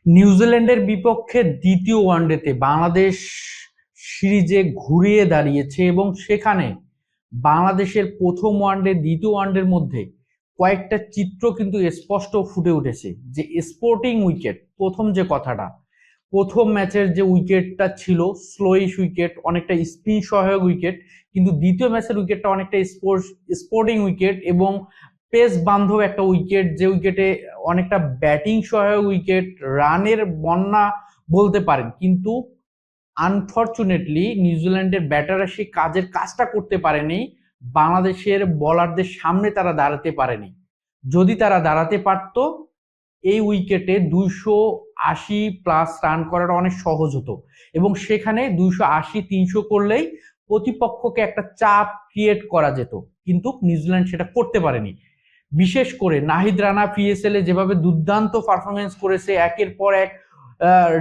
নিউজিল্যান্ডের বিপক্ষে দ্বিতীয় ওয়ানডেতে বাংলাদেশ সিরিজে ঘুরিয়ে দাঁড়িয়েছে এবং সেখানে বাংলাদেশের প্রথম ওয়ানডে দ্বিতীয় ওয়ানডের মধ্যে কয়েকটা চিত্র কিন্তু স্পষ্ট ফুটে উঠেছে। যে স্পোর্টিং উইকেট, প্রথম যে কথাটা, প্রথম ম্যাচের যে উইকেটটা ছিল স্লোইশ উইকেট, অনেকটা স্পিন সহায়ক উইকেট, কিন্তু দ্বিতীয় ম্যাচের উইকেটটা অনেকটা স্পোর্টিং উইকেট এবং পেস বান্ধব একটা উইকেট, যে উইকেটে অনেকটা ব্যাটিং সহায়ক উইকেট, রানের বন্যা বলতে পারেন। কিন্তু আনফরচুনেটলি নিউজিল্যান্ডের ব্যাটাররা সেই কাজটা করতে পারেনি, বাংলাদেশের বোলারদের সামনে তারা দাঁড়াতে পারেনি। যদি তারা দাঁড়াতে পারত, এই উইকেটে 280+ রান করাটা অনেক সহজ হতো এবং সেখানে 280-300 করলেই প্রতিপক্ষকে একটা চাপ ক্রিয়েট করা যেত, কিন্তু নিউজিল্যান্ড সেটা করতে পারেনি। বিশেষ করে নাহিদ রানা পিএসএল এ যেভাবে দুর্দান্ত পারফরমেন্স করেছে, একের পর এক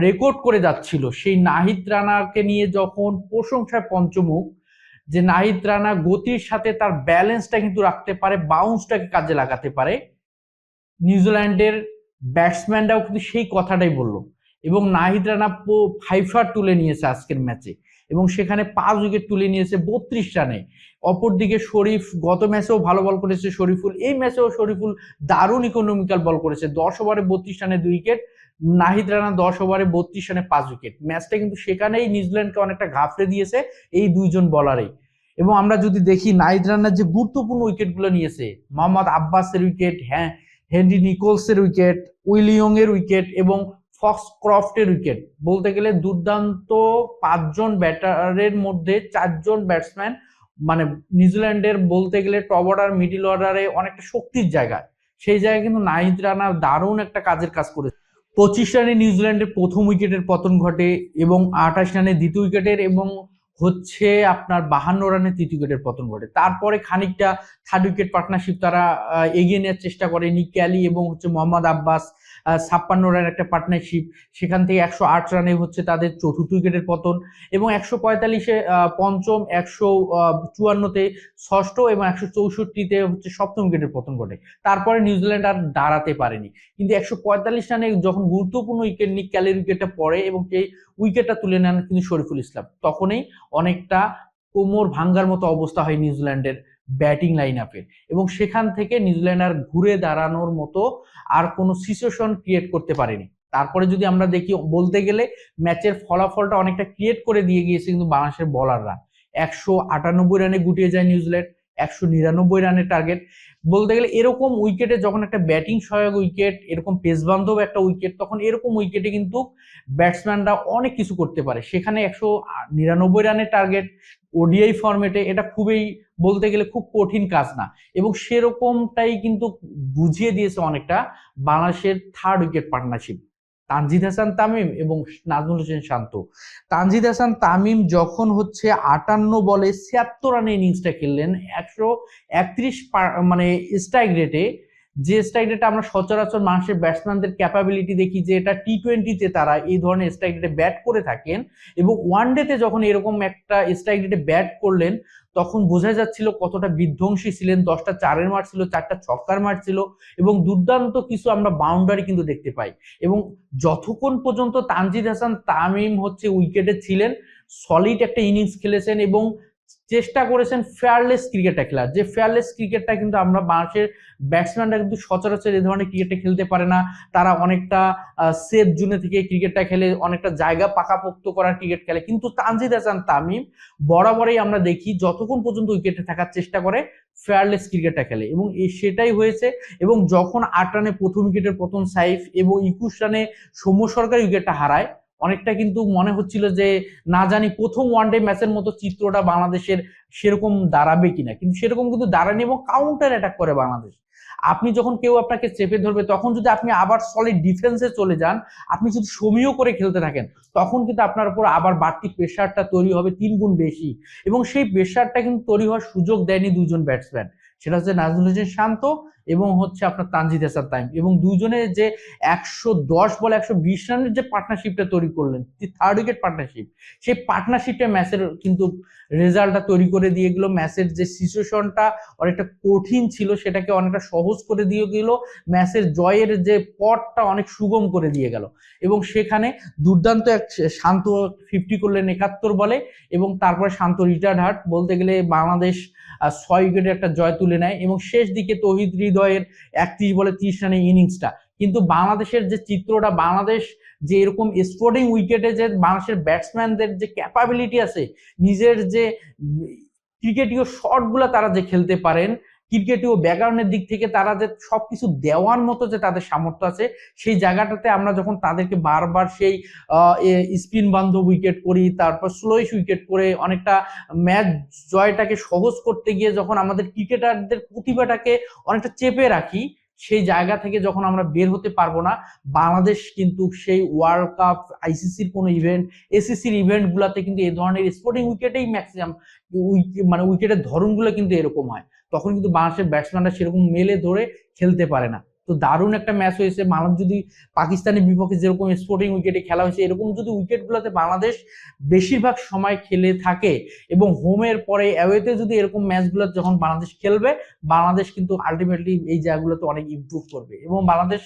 রেকর্ড করে যাচ্ছিল, সেই নাহিদ রানাকে নিয়ে যখন প্রশংসায় পঞ্চমুখ, যে নাহিদ রানা গতির সাথে তার ব্যালেন্সটা কিন্তু রাখতে পারে, বাউন্সটাকে কাজে লাগাতে পারে, নিউজিল্যান্ডের ব্যাটসম্যানরাও কিন্তু সেই কথাটাই বললো এবং নাহিদ রানা 5 তুলে নিয়েছে আজকের ম্যাচে এবং সেখানে 5 উইকেট তুলে নিয়েছে 32 রানে। অপরদিকে শরীফ গত ম্যাচেও ভালো বল করেছে, শরীফুল এই ম্যাচেও শরীফুল দারুণ ইকোনমিক্যাল বল করেছে, 10 ওভারে 32 রানে 2 উইকেট, নাহিদ রানা 10 ওভারে 32 রানে 5 উইকেট। ম্যাচটা কিন্তু সেখানেই নিউজিল্যান্ডকে অনেকটা ঘাবড়ে দিয়েছে এই দুইজন বলারেই। এবং আমরা যদি দেখি নাহিদ রানার যে গুরুত্বপূর্ণ উইকেটগুলো নিয়েছে, মোহাম্মদ আব্বাসের উইকেট, হ্যাঁ, হেনরি নিকোলসের উইকেট, উইলিয়ং এর উইকেট এবং ফক্সক্রফটের উইকেট, বলতে গেলে দুর্দান্ত 5জন ব্যাটারের মধ্যে 4জন ব্যাটসম্যান, মানে নিউজিল্যান্ডের বলতে গেলে টপ অর্ডার মিডল অর্ডারে অনেকটা শক্তির জায়গায়, সেই জায়গায় কিন্তু নাহিদ রানা দারুণ একটা কাজ করেছে। 25 রানে নিউজিল্যান্ডের প্রথম উইকেটের পতন ঘটে এবং 28 রানে দ্বিতীয় উইকেটের এবং হচ্ছে আপনার 52 রানে তৃতীয় উইকেটের পতন ঘটে। তারপরে খানিকটা থার্ড উইকেট পার্টনারশিপ তারা এগিয়ে নেওয়ার চেষ্টা করে, নিক ক্যালি এবং হচ্ছে মোহাম্মদ আব্বাস, 56 রানের একটা পার্টনারশিপ, সেখান থেকে 108 রানে হচ্ছে তাদের চতুর্থ উইকেটের পতন এবং 145-এ পঞ্চম, 154-তে ষষ্ঠ এবং 164-তে হচ্ছে সপ্তম উইকেটের পতন ঘটে। তারপরে নিউজিল্যান্ড আর দাঁড়াতে পারেনি, কিন্তু 145 রানে যখন গুরুত্বপূর্ণ উইকেট নিক ক্যালির উইকেটটা পড়ে এবং সেই উইকেটটা তুলে নেন কিন্তু শরীফুল ইসলাম, তখনই অনেকটা কোমর ভাঙ্গার মতো অবস্থা হয় নিউজিল্যান্ডের ব্যাটিং লাইন আপের এবং সেখান থেকে নিউজিল্যান্ড আর ঘুরে দাঁড়ানোর মতো আর কোনো সিচুয়েশন ক্রিয়েট করতে পারেনি। তারপরে যদি আমরা দেখি, বলতে গেলে ম্যাচের ফলাফলটা অনেকটা ক্রিয়েট করে দিয়ে গিয়েছে কিন্তু বাংলাদেশের বলাররা। 198 রানে গুটিয়ে যায় নিউজিল্যান্ড, 199 রানের টার্গেট। বলতে গেলে এরকম উইকেটে যখন একটা ব্যাটিং সহায়ক উইকেট, এরকম পেস বান্ধব একটা উইকেট, তখন এরকম উইকেটে কিন্তু ব্যাটসম্যানরা অনেক কিছু করতে পারে। সেখানে 199 রানের টার্গেট ওডিআই ফরম্যাটে, এটা খুবই বলতে গেলে খুব কঠিন কাজ না এবং সেরকমটাই কিন্তু বুঝিয়ে দিয়েছে অনেকটা বাংলাদেশের third wicket partnership Tanzid Hasan Tamim এবং নাজমুল হোসেন শান্ত। তানজিদ হাসান তামিম যখন হচ্ছে 58 বলে 76 রানের ইনিংসটা খেললেন 131 মানে স্ট্রাইক রেটে, যে স্ট্রাইক রেটে আমরা সচরাচর মানুষের ব্যাটসম্যানদের ক্যাপাবিলিটি দেখি যে এটা টি-20-তে তারা এই ধরনের স্ট্রাইক রেটে ব্যাট করে থাকেন এবং ওয়ানডেতে যখন এরকম একটা স্ট্রাইক রেটে ব্যাট করলেন তখন বোঝা যাচ্ছিল কতটা বিধ্বংসী ছিলেন। 10টা চারের মার ছিল, 4টা ছক্কার মার ছিল এবং দুর্দান্ত কিছু আমরা বাউন্ডারি কিন্তু দেখতে পাই। এবং যতক্ষণ পর্যন্ত তানজিদ হাসান তামিম হচ্ছে উইকেটে ছিলেন, সলিড একটা ইনিংস খেলেছেন এবং চেষ্টা করেছেন ফেয়ারলেস ক্রিকেটটা খেলার, যে ফেয়ারলেস ক্রিকেটটা কিন্তু আমরা বাংলাদেশের ব্যাটসম্যানরা কিন্তু সচরাচর এই ধরনের ক্রিকেটটা খেলতে পারে না। তারা অনেকটা সেফ জোনে থেকে ক্রিকেটটা খেলে, অনেকটা জায়গা পাকাপোক্ত করার ক্রিকেট খেলে, কিন্তু তানজিদ হাসান তামিম বরাবরই আমরা দেখি যতক্ষণ পর্যন্ত উইকেটে থাকার চেষ্টা করে ফেয়ারলেস ক্রিকেটটা খেলে এবং সেটাই হয়েছে। এবং যখন 8 রানে প্রথম উইকেটের পতন সাইফ এবং 21 রানে সৌম্য সরকার উইকেটটা হারায়, অনেকটা কিন্তু মনে হচ্ছিল যে না জানি প্রথম ওয়ানডে ম্যাচের মতো চিত্রটা বাংলাদেশের সেরকম দাঁড়াবে কিনা, কিন্তু সেরকম কিন্তু দাঁড়ায়নি এবং কাউন্টার অ্যাটাক করে বাংলাদেশ। আপনি যখন কেউ আপনাকে চেপে ধরবে তখন যদি আপনি আবার সলিড ডিফেন্সে চলে যান, আপনি যদি সমীহ করে খেলতে থাকেন, তখন কিন্তু আপনার উপর আবার বাড়তি প্রেশারটা তৈরি হবে 3 গুণ বেশি এবং সেই প্রেশারটা কিন্তু তৈরি হওয়ার সুযোগ দেয়নি দুজন ব্যাটসম্যান, সেটা হচ্ছে নাজমুল হোসেন শান্ত এবং হচ্ছে আপনার তানজিদ হাসান তাইম, এবং দুজনে যে 110 বলে 120 রানের যে পার্টনারশিপটা তৈরি করলেন, থার্ড উইকেট পার্টনারশিপ, সেই পার্টনারশিপটা ম্যাচের কিন্তু রেজাল্টটা তৈরি করে দিয়ে গেল। ম্যাচের যে সিচুয়েশনটা অনেকটা কঠিন ছিল সেটাকে অনেকটা সহজ করে দিয়ে গেল, ম্যাচের জয়ের যে পথটা অনেক সুগম করে দিয়ে গেল। এবং সেখানে দুর্দান্ত এক শান্ত 50 করলেন 71 বলে, এবং তারপরে শান্ত রিটায়ার্ড হার্ট বলতে গেলে বাংলাদেশ 6 উইকেটে একটা জয় তুলে নেয়। এবং শেষ দিকে তৌহিদ হৃদয়ের 31 বলে 30 রানের ইনিংসটা, কিন্তু বাংলাদেশের যে চিত্রটা, বাংলাদেশ যে এরকম স্পোর্টিং উইকেটে যে বাংলাদেশের ব্যাটসম্যানদের যে ক্যাপাবিলিটি আছে, নিজের যে ক্রিকেটীয় শটগুলো তারা যে খেলতে পারেন, ক্রিকেটীয় ব্যাকগ্রাউন্ডের দিক থেকে তারা যে সবকিছু দেওয়ার মতো যে তাদের সামর্থ্য আছে, সেই জায়গাটাতে আমরা যখন তাদেরকে বারবার সেই স্পিন বান্ধব উইকেট করি, তারপর স্লোইশ উইকেট করে অনেকটা ম্যাচ জয়টাকে সহজ করতে গিয়ে যখন আমাদের ক্রিকেটারদের প্রতিভাটাকে অনেকটা চেপে রাখি, সেই জায়গা থেকে যখন আমরা বের হতে পারবো না, বাংলাদেশ কিন্তু সেই ওয়ার্ল্ড কাপ, আইসিসির কোনো ইভেন্ট, এসিসির ইভেন্ট গুলাতে কিন্তু এই ধরনের স্পোর্টিং উইকেটেই ম্যাক্সিমাম মানে উইকেটের ধরনগুলো কিন্তু এরকম হয়, তখন কিন্তু বাংলাদেশের ব্যাটসম্যানরা সেরকম মেলে ধরে খেলতে পারে না। তো দারুণ একটা ম্যাচ হয়েছে। বাংলাদেশ যদি পাকিস্তানের বিপক্ষে যেরকম স্পোর্টিং উইকেটে খেলা হয়েছে, এরকম যদি উইকেটগুলোতে বাংলাদেশ বেশিরভাগ সময় খেলে থাকে, এবং হোমের পরে অ্যাওয়েতে যদি এরকম ম্যাচগুলো যখন বাংলাদেশ খেলবে, বাংলাদেশ কিন্তু আলটিমেটলি এই জায়গাগুলোতে অনেক ইমপ্রুভ করবে। এবং বাংলাদেশ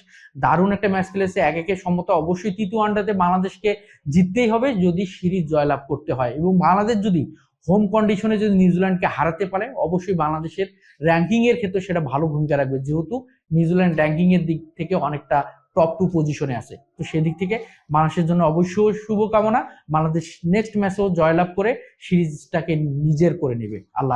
দারুণ একটা ম্যাচ খেলেছে, একে সমতা। অবশ্যই তৃতীয় ওয়ানডেতে বাংলাদেশকে জিততেই হবে যদি সিরিজ জয়লাভ করতে হয়, এবং বাংলাদেশ যদি হোম কন্ডিশনে যদি নিউজিল্যান্ডকে হারাতে পারে, অবশ্যই বাংলাদেশের র্যাঙ্কিং এর ক্ষেত্রে সেটা ভালো ভূমিকা রাখবে, যেহেতু নিউজিল্যান্ড র্যাঙ্কিং এর দিক থেকে অনেকটা টপ 2 পজিশনে আছে। তো সেদিক থেকে বাংলাদেশের জন্য অবশ্যই শুভকামনা। বাংলাদেশ নেক্সট ম্যাচেও জয়লাভ করে সিরিজটাকে নিজের করে নেবে। আল্লাহ।